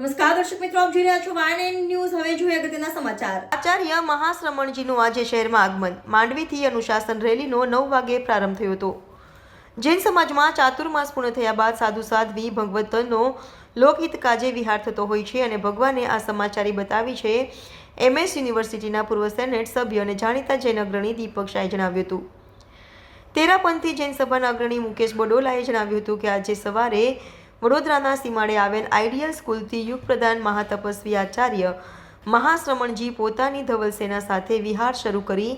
નમસ્કાર દર્શક મિત્રો, આપ જોઈ રહ્યા છો YNN ન્યૂઝ। હવે જોઈએ અગત્યના સમાચાર। આચાર્ય મહાશ્રમણજીનું આજે શહેરમાં આગમન। માંડવીથી અનુશાસન રેલીનો 9 વાગે પ્રારંભ થયો હતો। જૈન સમાજમાં ચાતુર્માસ પૂર્ણ થયા બાદ સાધુ સાધ્વી ભગવંતનો લોકહિત કાજે વિહાર થતો હોય છે અને ભગવાને આ સમાચારી બતાવી છે। MS યુનિવર્સિટીના પૂર્વ સેનેટ સભ્ય અને જાણીતા જૈન અગ્રણી દીપક શાહે જણાવ્યું હતું। તેરાપંથી જૈન સભાના અગ્રણી મુકેશ બડોલાએ જણાવ્યું હતું કે આજે સવારે વડોદરાના સીમાડે આવેલ આઈડિયલ સ્કૂલથી યુગ પ્રધાન મહાતપસ્વી આચાર્ય મહાશ્રમણજી પોતાની ધવલ સેના સાથે વિહાર શરૂ કરી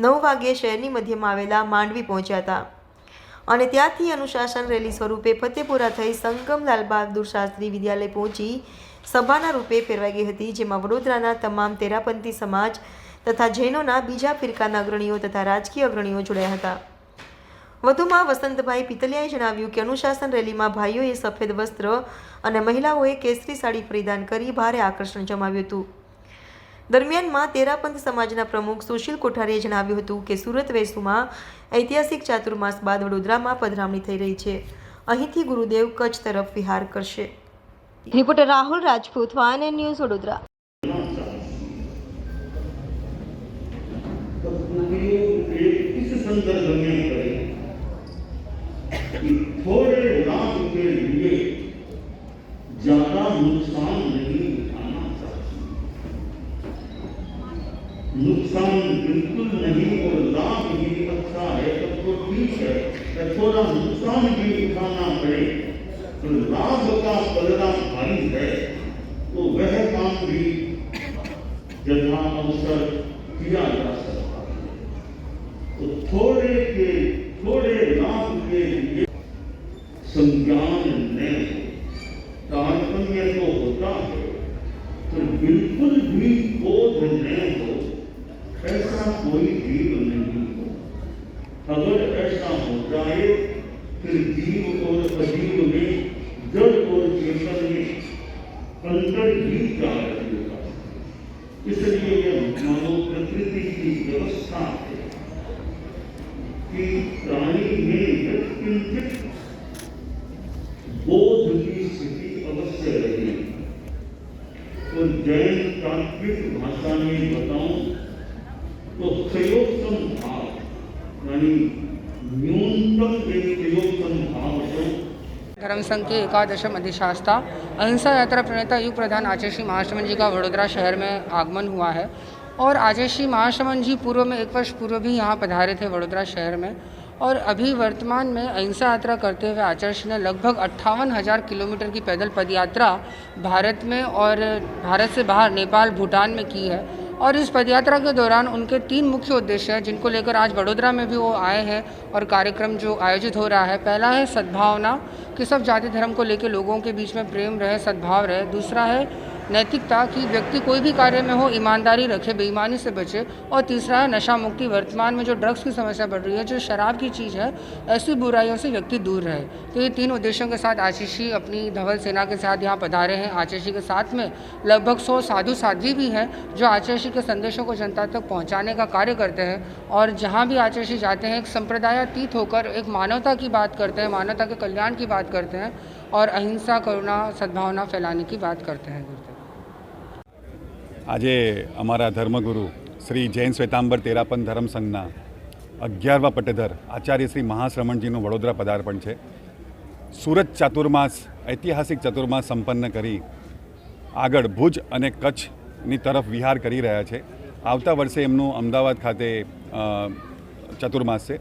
9 વાગ્યે શહેરની મધ્યમાં આવેલા માંડવી પહોંચ્યા હતા અને ત્યાંથી અનુશાસન રેલી સ્વરૂપે ફતેપુરા થઈ સંગમ લાલ બહાદુર શાસ્ત્રી વિદ્યાલય પહોંચી સભાના રૂપે ફેરવાઈ ગઈ હતી, જેમાં વડોદરાના તમામ તેરાપંથી સમાજ તથા જૈનોના બીજા ફિરકાના અગ્રણીઓ તથા રાજકીય અગ્રણીઓ જોડાયા હતા। વધુમાં વસંતભાઈ પિતલિયાએ જણાવ્યું કે અનુશાસન રેલીમાં ભાઈઓએ સફેદ વસ્ત્ર અને મહિલાઓએ કેસરી સાડી પરિધાન કરી ભારે આકર્ષણ જમાવ્યું હતું। દરમિયાનમાં તેરાપંથ સમાજના પ્રમુખ સુશીલ કોઠારીએ જણાવ્યું હતું કે સુરત વેસુમાં ઐતિહાસિક ચાતુર્માસ બાદ વડોદરામાં પધરામણી થઈ રહી છે। અહીંથી ગુરુદેવ કચ્છ તરફ વિહાર કરશે। Reporter Rahul Rajput, YNN news, Vadodara. थोड़े लाभ के लिए ज्यादा नुकसान नहीं उठाना चाहिए। नुकसान बिल्कुल नहीं और लाभ ही अच्छा है तब तो ठीक है। थोड़ा नुकसान भी उठाना पड़े तो लाभ का परिणाम भारी है तो वह काम भी यथा अवसर किया जा सकता है। तो थोड़े लाभ के लिए संज्ञान न तारतम्य तो होता है तो बिल्कुल भी बोध न हो ऐसा कोई जीव नहीं हो। अगर ऐसा हो जाए फिर जीव और अजीव में जड़ और चेतन में अंतर ही जा रही है। इसलिए यह मानव प्रकृति की व्यवस्था है कि प्राणी में किंचित बोध की स्थिति अवश्य रहे। तो जैन तात्विक भाषा में बताऊं तो क्षयोत्तम भाव यानी न्यूनतम एक क्षयोत्तम भाव तो धर्म संघ के एकादशम अधिशास्ता अहिंसा यात्रा प्रणेता युग प्रधान आचार्य श्री महाश्रमण जी का वडोदरा शहर में आगमन हुआ है। और आचार्य श्री महाश्रमण जी पूर्व में 1 वर्ष पूर्व भी यहाँ पधारे थे वडोदरा शहर में। और अभी वर्तमान में अहिंसा यात्रा करते हुए आचार्य श्री ने लगभग 58,000 किलोमीटर की पैदल पदयात्रा भारत में और भारत से बाहर नेपाल, भूटान में की है। और इस पदयात्रा के दौरान उनके 3 मुख्य उद्देश्य हैं जिनको लेकर आज वडोदरा में भी वो आए हैं और कार्यक्रम जो आयोजित हो रहा है। पहला है सद्भावना कि सब जाति धर्म को लेकर लोगों के बीच में प्रेम रहे, सद्भाव रहे। दूसरा है नैतिकता कि व्यक्ति कोई भी कार्य में हो ईमानदारी रखे, बेईमानी से बचे। और तीसरा है नशा मुक्ति। वर्तमान में जो ड्रग्स की समस्या बढ़ रही है, जो शराब की चीज़ है, ऐसी बुराइयों से व्यक्ति दूर रहे। तो ये 3 उद्देश्यों के साथ आचार्य श्री अपनी धवल सेना के साथ यहाँ पधारे हैं। आचार्य श्री के साथ में लगभग 100 साधु साध्वी भी हैं जो आचार्य श्री के संदेशों को जनता तक पहुँचाने का कार्य करते हैं। और जहाँ भी आचार्य श्री जाते हैं एक संप्रदायातीत होकर एक मानवता की बात करते हैं, मानवता के कल्याण की बात करते हैं और अहिंसा, करुणा, सद्भावना फैलाने की बात करते हैं। આજે અમારા ધર્મગુરુ શ્રી જૈન શ્વેતાંબર તેરાપંથ ધર્મ સંઘના 11વા પટ્ટેધર આચાર્ય શ્રી મહાશ્રમણજીનું વડોદરા પદાર્પણ છે। સુરત ચાતુર્માસ ઐતિહાસિક ચાતુર્માસ સંપન્ન કરી આગળ ભુજ અને કચ્છની તરફ વિહાર કરી રહ્યા છે। આવતા વર્ષે એમનું અમદાવાદ ખાતે ચાતુર્માસ છે।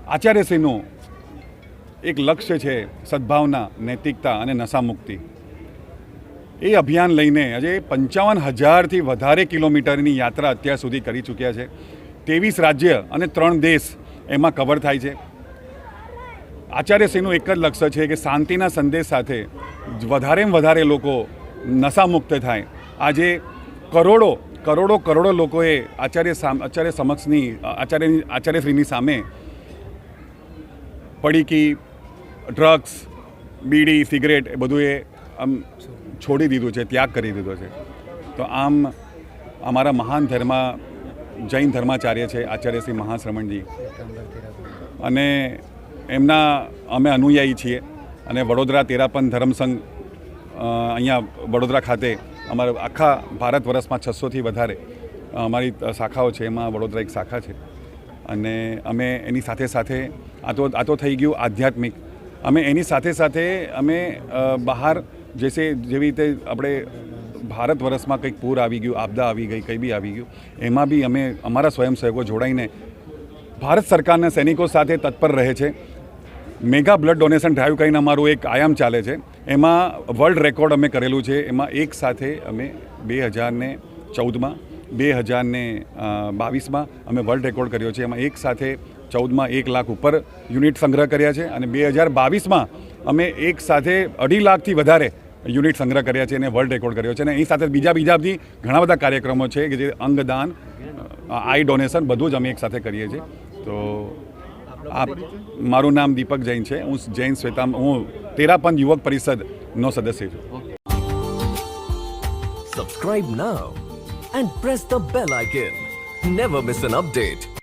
આચાર્યશ્રીનું એક લક્ષ્ય છે સદ્ભાવના, નૈતિકતા અને નશામુક્તિ। એ અભિયાન લઈને આજે 55,000થી વધારે કિલોમીટરની યાત્રા અત્યાર સુધી કરી ચૂક્યા છે। 23 રાજ્ય અને 3 દેશ એમાં કવર થાય છે। આચાર્યશ્રીનું એક જ લક્ષ્ય છે કે શાંતિના સંદેશ સાથે વધારેમાં વધારે લોકો નશામુક્ત થાય। આજે કરોડો લોકોએ આચાર્ય સમક્ષની આચાર્યશ્રીની સામે પડીકી, ડ્રગ્સ, બીડી, સિગરેટ એ બધું એ આમ છોડી દીધું છે, ત્યાગ કરી દીધો છે। તો આમ અમારા મહાન જૈન ધર્માચાર્ય છે આચાર્ય શ્રી મહાશ્રમણજી અને એમના અમે અનુયાયી છીએ અને વડોદરા તેરાપંથ ધર્મ સંઘ અહીંયા વડોદરા ખાતે અમારા આખા ભારત વર્ષમાં 600થી વધારે અમારી શાખાઓ છે, એમાં વડોદરા એક શાખા છે. અને અમે એની સાથે સાથે આ તો થઈ ગયું આધ્યાત્મિક. અમે એની સાથે સાથે અમે બહાર જેવી રીતે આપણે ભારત વર્ષમાં કંઈક પૂર આવી ગયું, આપદા આવી ગઈ, કંઈ બી આવી ગયું, એમાં બી અમે અમારા સ્વયંસેવકો જોડાઈને ભારત સરકારના સૈનિકો સાથે તત્પર રહે છે. મેગા બ્લડ ડોનેશન ડ્રાઈવ કરીને અમારું એક આયામ ચાલે છે. એમાં વર્લ્ડ રેકોર્ડ અમે કરેલું છે. એમાં એક સાથે અમે 2014માં 2022માં અમે વર્લ્ડ રેકોર્ડ કર્યો છે. એમાં એક સાથે 14માં 1 લાખ ઉપર યુનિટ સંગ્રહ કર્યા છે અને 2022માં અમે એક સાથે 2.5 લાખથી વધારે યુનિટ સંગ્રહ કર્યા છે અને વર્લ્ડ રેકોર્ડ કર્યો છે. અને એની સાથે બીજા બી ઘણા બધા કાર્યક્રમો છે કે જે અંગદાન, આઈ ડોનેશન બધું જ અમે એક સાથે કરીએ છીએ. તો મારું નામ દીપક જૈન છે. હું તેરાપંથ યુવક પરિષદનો સદસ્ય છું. Subscribe now and press the bell icon. Never miss an update.